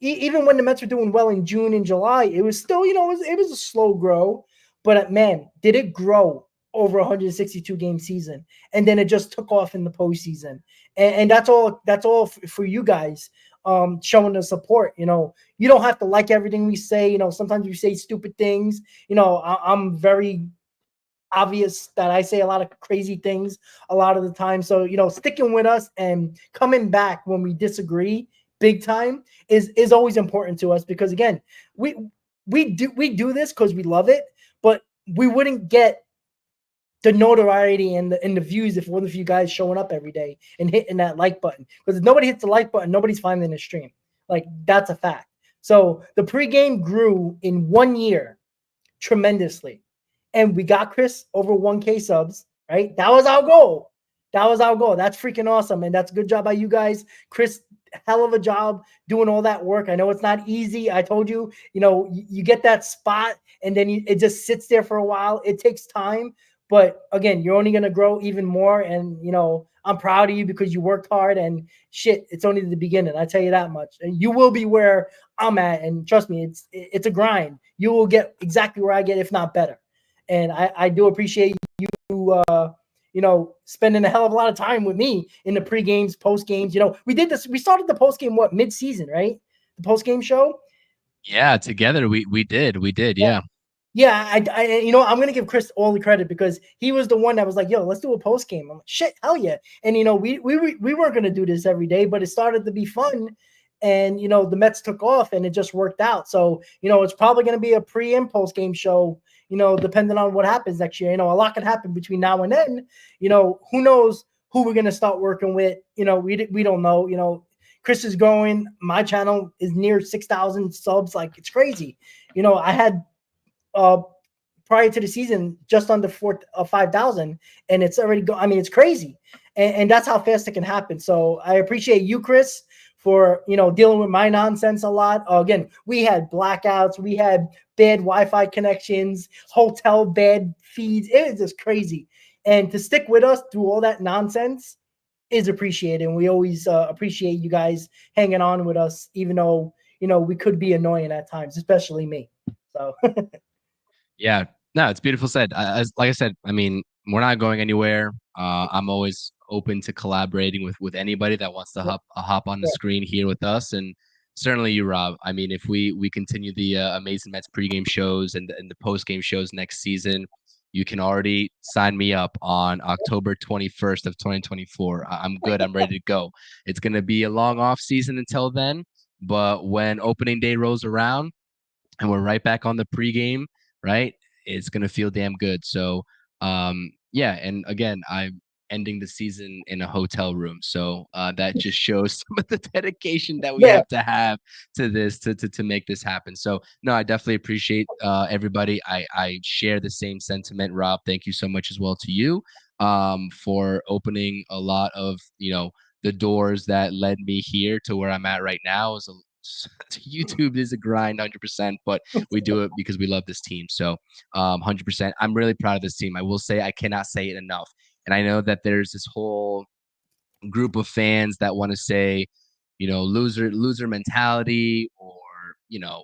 Even when the Mets were doing well in June and July, it was still, it was a slow grow. But man, did it grow over 162 game season, and then it just took off in the postseason. And that's all for you guys, showing the support. You don't have to like everything we say. Sometimes we say stupid things. I'm very obvious that I say a lot of crazy things a lot of the time. So, sticking with us and coming back when we disagree big time is always important to us, because again, we do this because we love it, but we wouldn't get the notoriety and the views if one of you guys showing up every day and hitting that like button. Because if nobody hits the like button, nobody's finding the stream. Like, that's a fact. So the pregame grew in 1 year tremendously. And we got Chris over 1K subs, right? That was our goal. That's freaking awesome. And that's a good job by you guys. Chris, hell of a job doing all that work. I know it's not easy. I told you, you get that spot and then it just sits there for a while. It takes time. But again, you're only going to grow even more. And, I'm proud of you because you worked hard, and shit, it's only the beginning. I tell you that much. And you will be where I'm at. And trust me, it's a grind. You will get exactly where I get, if not better. And I do appreciate you, spending a hell of a lot of time with me in the pre-games, post-games. We did this. We started the post-game, mid-season, right? the post game show. Yeah, together we did. Yeah. Yeah, I'm gonna give Chris all the credit because he was the one that was like, "Yo, let's do a post game." I'm like, "Shit, hell yeah!" And we weren't gonna do this every day, but it started to be fun, and the Mets took off, and it just worked out. So it's probably gonna be a pre and post game show. Depending on what happens next year. A lot can happen between now and then. Who knows who we're gonna start working with? We don't know. Chris is growing. My channel is near 6,000 subs. Like it's crazy. I had uh prior to the season just under 5,000, and it's already I mean, it's crazy, and that's how fast it can happen. So I appreciate you, Chris, for dealing with my nonsense a lot. Again, we had blackouts, we had bad Wi-Fi connections, hotel bad feeds. It was just crazy, and to stick with us through all that nonsense is appreciated. And we always appreciate you guys hanging on with us, even though we could be annoying at times, especially me. So. Yeah, no, it's beautiful said. Like I said, I mean, we're not going anywhere. I'm always open to collaborating with anybody that wants to hop on the screen here with us, and certainly you, Rob. I mean, if we continue the Amazing Mets pregame shows and the postgame shows next season, you can already sign me up on October 21st of 2024. I'm good. I'm ready to go. It's gonna be a long off season until then, but when opening day rolls around and we're right back on the pregame, right? It's gonna feel damn good. So, yeah. And again, I'm ending the season in a hotel room, so that just shows some of the dedication that we Yeah. have to this to make this happen. So, no, I definitely appreciate everybody. I share the same sentiment, Rob. Thank you so much as well to you for opening a lot of the doors that led me here to where I'm at right now. Is a YouTube is a grind 100%, but we do it because we love this team. So 100%. I'm really proud of this team. I will say I cannot say it enough. And I know that there's this whole group of fans that want to say, loser mentality or,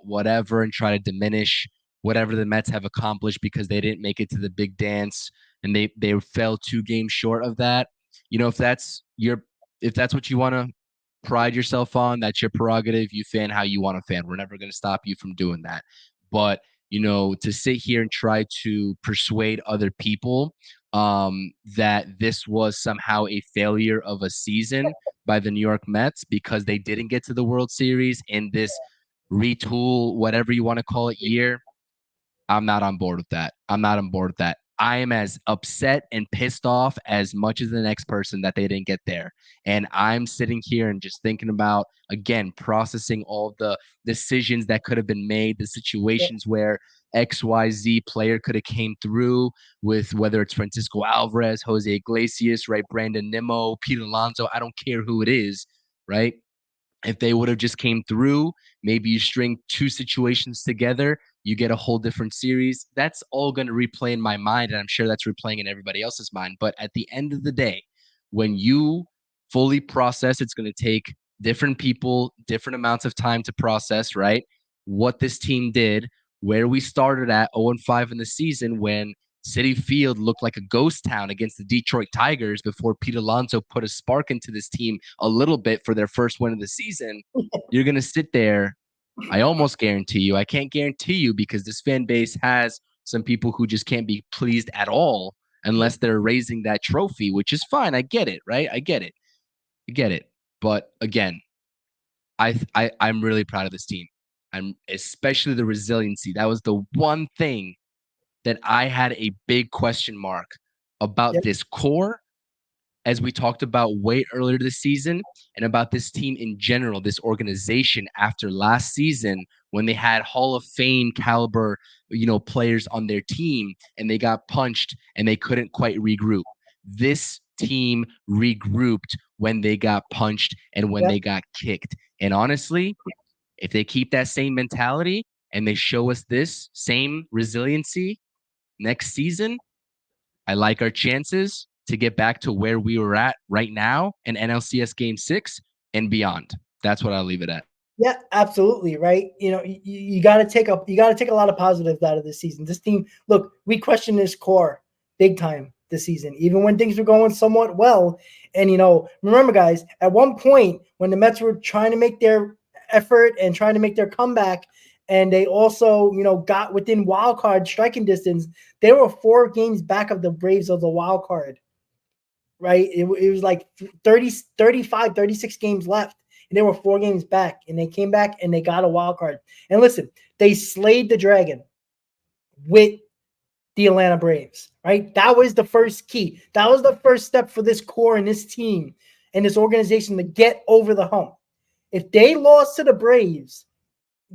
whatever, and try to diminish whatever the Mets have accomplished because they didn't make it to the big dance and they fell 2 games short of that. If that's what you want to pride yourself on, that's your prerogative. You fan how you want to fan. We're never going to stop you from doing that. But, to sit here and try to persuade other people that this was somehow a failure of a season by the New York Mets because they didn't get to the World Series in this retool, whatever you want to call it, year. I'm not on board with that. I'm not on board with that. I am as upset and pissed off as much as the next person that they didn't get there. And I'm sitting here and just thinking about, again, processing all the decisions that could have been made, the situations where XYZ player could have came through with whether it's Francisco Alvarez, Jose Iglesias, right? Brandon Nimmo, Pete Alonso. I don't care who it is, right? If they would have just came through, maybe you string 2 situations together, you get a whole different series. That's all going to replay in my mind, and I'm sure that's replaying in everybody else's mind. But at the end of the day, when you fully process, it's going to take different people, different amounts of time to process, right? What this team did, where we started at 0-5 in the season when Citi Field looked like a ghost town against the Detroit Tigers before Pete Alonso put a spark into this team a little bit for their first win of the season. You're going to sit there. I almost guarantee you. I can't guarantee you because this fan base has some people who just can't be pleased at all unless they're raising that trophy, which is fine. I get it, right? I get it. I get it. But again, I'm really proud of this team. I'm especially the resiliency. That was the one thing that I had a big question mark about this core, as we talked about way earlier this season, and about this team in general, this organization after last season when they had Hall of Fame caliber, players on their team and they got punched and they couldn't quite regroup. This team regrouped when they got punched and when they got kicked. And honestly, if they keep that same mentality and they show us this same resiliency next season, I like our chances to get back to where we were at right now in NLCS Game 6 and beyond. That's what I'll leave it at. Yeah, absolutely. Right. You got to take a lot of positives out of this season. This team, look, we question this core big time this season, even when things were going somewhat well. And, remember, guys, at one point when the Mets were trying to make their effort and trying to make their comeback. And they also, got within wild card striking distance. They were 4 games back of the Braves of the wild card, right? It was like 30, 35, 36 games left. And they were 4 games back. And they came back and they got a wild card. And listen, they slayed the dragon with the Atlanta Braves, right? That was the first key. That was the first step for this core and this team and this organization to get over the hump. If they lost to the Braves,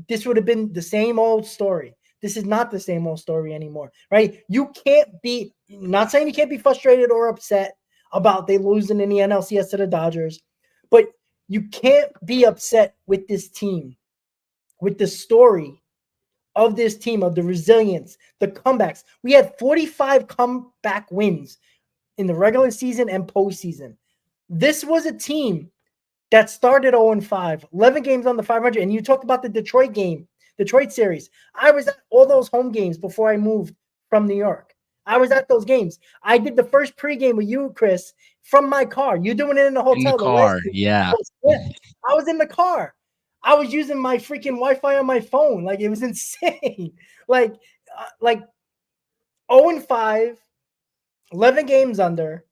this would have been the same old story. This is not the same old story anymore, right? You can't be, not saying you can't be frustrated or upset about they losing in the NLCS to the Dodgers, but you can't be upset with this team, with the story of this team, of the resilience, the comebacks. We had 45 comeback wins in the regular season and postseason. This was a team that started 0-5, 11 games on the 500. And you talked about the Detroit series. I was at all those home games before I moved from New York. I was at those games. I did the first pregame with you, Chris, from my car. You doing it in the In the hotel. car, yeah. I was in the car. I was using my freaking Wi-Fi on my phone. Like, it was insane. like 0-5, 11 games under,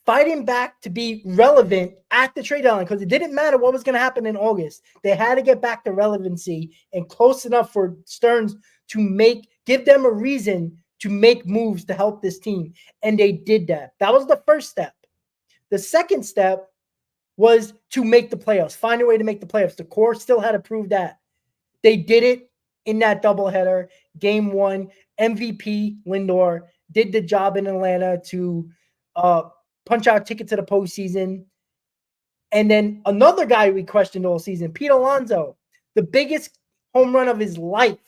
fighting back to be relevant at the trade deadline, because it didn't matter what was going to happen in August. They had to get back to relevancy and close enough for Stearns to give them a reason to make moves to help this team. And they did that. That was the first step. The second step was to make the playoffs, find a way to make the playoffs. The core still had to prove that. They did it in that doubleheader, game 1. MVP Lindor did the job in Atlanta to punch out a ticket to the postseason. And then another guy we questioned all season, Pete Alonso, the biggest home run of his life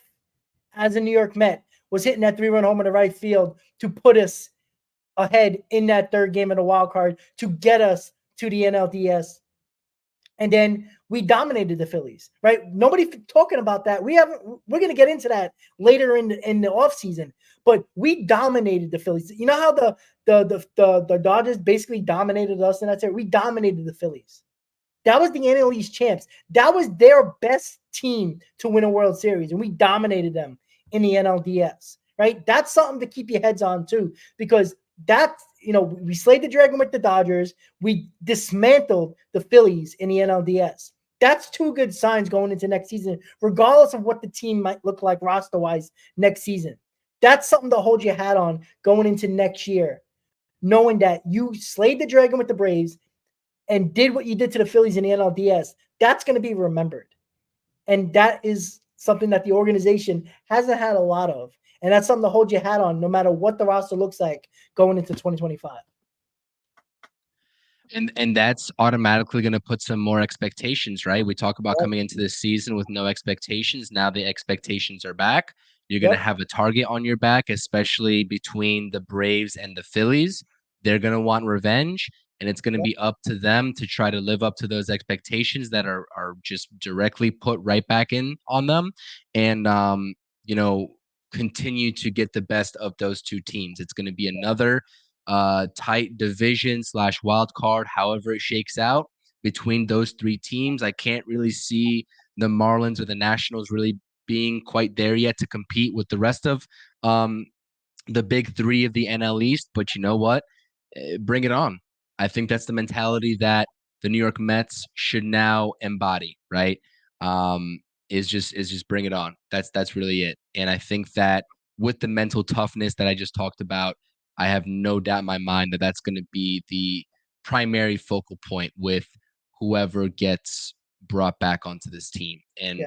as a New York Met, was hitting that 3-run home in the right field to put us ahead in that third game of the wild card to get us to the NLDS. And then we dominated the Phillies, right? Nobody talking about that. We're going to get into that later in the offseason, but we dominated the Phillies. You know how the Dodgers basically dominated us in that series? We dominated the Phillies. That was the NL East champs. That was their best team to win a World Series, and we dominated them in the NLDS, right? That's something to keep your heads on too, because we slayed the dragon with the Dodgers. We dismantled the Phillies in the NLDS. That's 2 good signs going into next season, regardless of what the team might look like roster-wise next season. That's something to hold your hat on going into next year, knowing that you slayed the dragon with the Braves and did what you did to the Phillies in the NLDS. That's going to be remembered. And that is something that the organization hasn't had a lot of. And that's something to hold your hat on no matter what the roster looks like going into 2025. And that's automatically going to put some more expectations, right? We talk about coming into this season with no expectations. Now the expectations are back. You're going to have a target on your back, especially between the Braves and the Phillies. They're going to want revenge, and it's going to be up to them to try to live up to those expectations that are just directly put right back in on them. And, continue to get the best of those 2 teams. It's going to be another tight division / wild card, however it shakes out between those 3 teams. I can't really see the Marlins or the Nationals really being quite there yet to compete with the rest of the big 3 of the NL East. But you know what? Bring it on. I think that's the mentality that the New York Mets should now embody, right? Is just bring it on. That's really it. And I think that with the mental toughness that I just talked about, I have no doubt in my mind that that's going to be the primary focal point with whoever gets brought back onto this team. And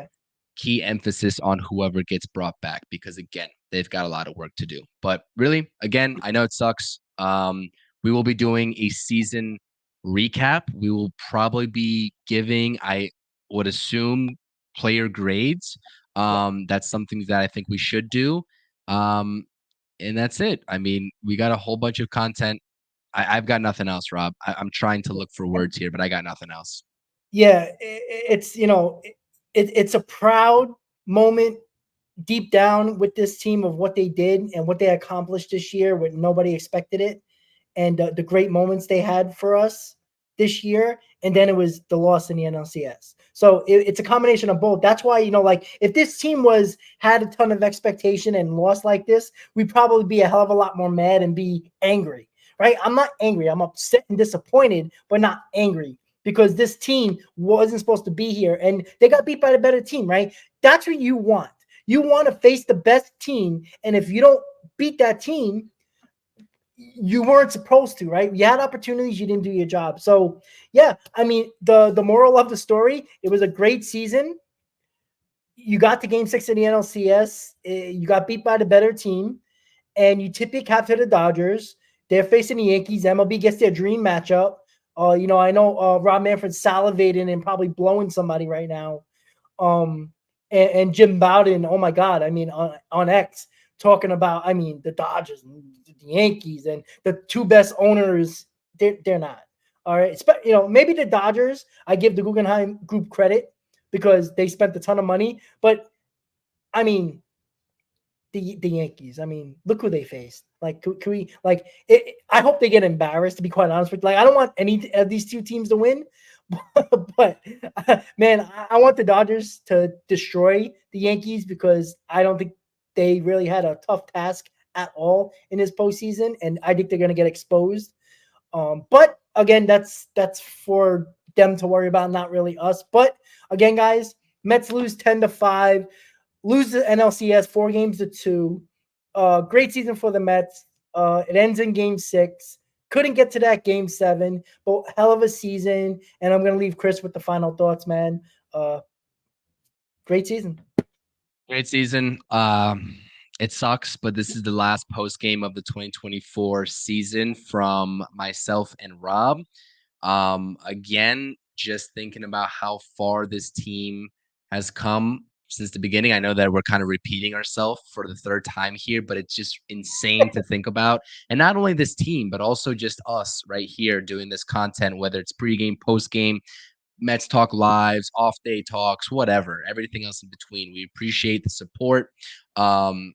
key emphasis on whoever gets brought back, because again, they've got a lot of work to do. But really, again, I know it sucks. We will be doing a season recap. We will probably be giving, I would assume, player grades. That's something that I think we should do. And that's it. I mean, we got a whole bunch of content. I've got nothing else, Rob. I'm trying to look for words here, but I got nothing else. Yeah, it's a proud moment deep down with this team of what they did and what they accomplished this year when nobody expected it, and the great moments they had for us this year. And then it was the loss in the NLCS. So it's a combination of both. That's why, like if this team had a ton of expectation and lost like this, we'd probably be a hell of a lot more mad and be angry, right? I'm not angry. I'm upset and disappointed, but not angry because this team wasn't supposed to be here and they got beat by the better team, right? That's what you want. You want to face the best team. And if you don't beat that team, you weren't supposed to, right? You had opportunities, you didn't do your job. So yeah, I mean, the moral of the story, it was a great season. You got to game 6 of the NLCS. You got beat by the better team, and you tip your cap to the Dodgers. They're facing the Yankees. MLB gets their dream matchup. I know Rob Manfred's salivating and probably blowing somebody right now. And Jim Bowden, oh my God, I mean, on X, talking about, I mean, the Dodgers and the Yankees and the two best owners, they're not. All right. Maybe the Dodgers, I give the Guggenheim Group credit because they spent a ton of money. But, I mean, the Yankees, I mean, look who they faced. Like, can we, like, I hope they get embarrassed, to be quite honest with you. Like, I don't want any of these two teams to win. But man, I want the Dodgers to destroy the Yankees because I don't think they really had a tough task at all in this postseason, and I think they're going to get exposed. But again, that's for them to worry about, not really us. But again, guys, Mets lose 10-5, lose the NLCS 4-2. Great season for the Mets. It ends in game 6. Couldn't get to that game 7, but hell of a season. And I'm going to leave Chris with the final thoughts, man. Great season. Great season. It sucks, but this is the last post game of the 2024 season from myself and Rob. Again, just thinking about how far this team has come since the beginning. I know that we're kind of repeating ourselves for the third time here, but it's just insane to think about. And not only this team, but also just us right here doing this content, whether it's pregame, postgame, Mets Talk Lives, off day talks, whatever, everything else in between. We appreciate the support, the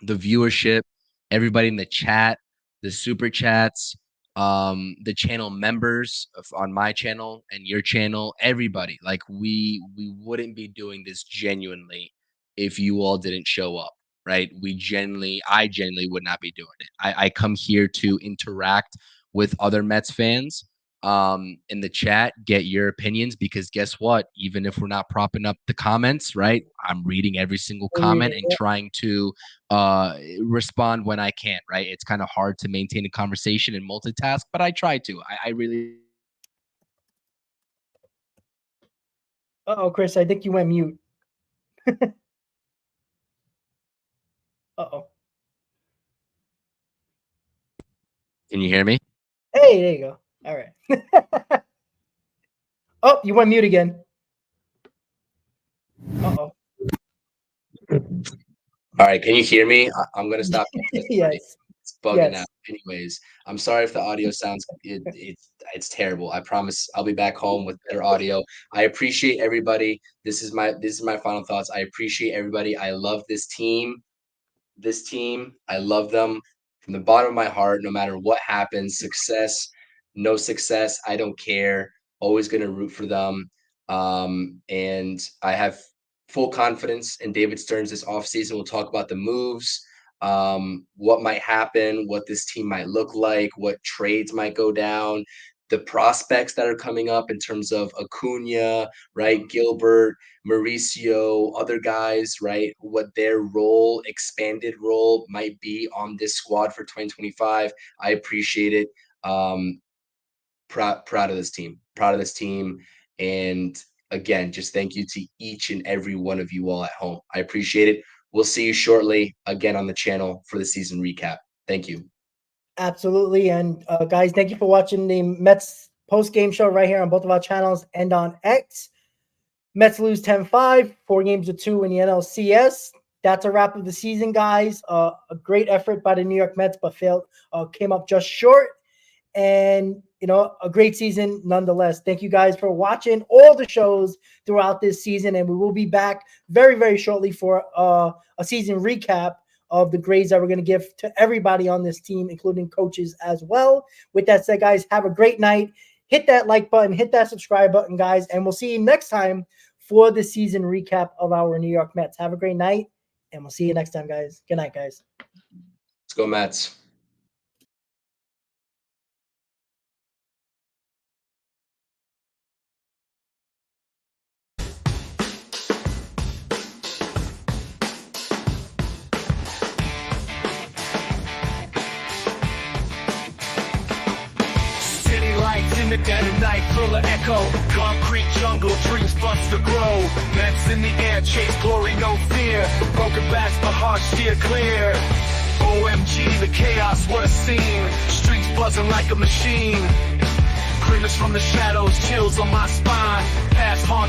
viewership, everybody in the chat, the super chats, the channel members on my channel and your channel, everybody. Like we wouldn't be doing this genuinely if you all didn't show up, right? I genuinely would not be doing it. I come here to interact with other Mets fans in the chat, get your opinions, because guess what? Even if we're not propping up the comments, right? I'm reading every single comment and trying to respond when I can, right? It's kind of hard to maintain a conversation and multitask, but I try to. I really. Uh-oh, Chris, I think you went mute. Uh-oh. Can you hear me? Hey, there you go. All right. Oh, you went mute again. Uh-oh. All right, can you hear me? I'm gonna stop. Yes. It's bugging out. Anyways, I'm sorry if the audio sounds it's terrible. I promise I'll be back home with better audio. I appreciate everybody. This is my final thoughts. I appreciate everybody. I love this team. I love them from the bottom of my heart. No matter what happens, success, no success, I don't care. Always gonna root for them. And I have full confidence in David Stearns this offseason. We'll talk about the moves, what might happen, what this team might look like, what trades might go down, the prospects that are coming up in terms of Acuna, right? Gilbert, Mauricio, other guys, right? What their expanded role might be on this squad for 2025. I appreciate it. Proud of this team. And again, just thank you to each and every one of you all at home. I appreciate it. We'll see you shortly again on the channel for the season recap. Thank you. Absolutely. And guys, thank you for watching the Mets post-game show right here on both of our channels and on X. Mets lose 10-5, 4-2 in the NLCS. That's a wrap of the season, guys. A great effort by the New York Mets, but came up just short. And, a great season nonetheless. Thank you guys for watching all the shows throughout this season. And we will be back very, very shortly for a season recap of the grades that we're going to give to everybody on this team, including coaches as well. With that said, guys, have a great night. hit that like button, hit that subscribe button, guys, and we'll see you next time for the season recap of our New York Mets. Have a great night, and we'll see you next time, guys. Good night, guys. Let's go, Mets. In the dead of night, full of echo. Concrete jungle, dreams bust to grow. Mets in the air, chase glory, no fear. Broken backs, but hearts steer clear. OMG, the chaos, what a scene. Streets buzzing like a machine. Creepers from the shadows, chills on my spine. Past haunts.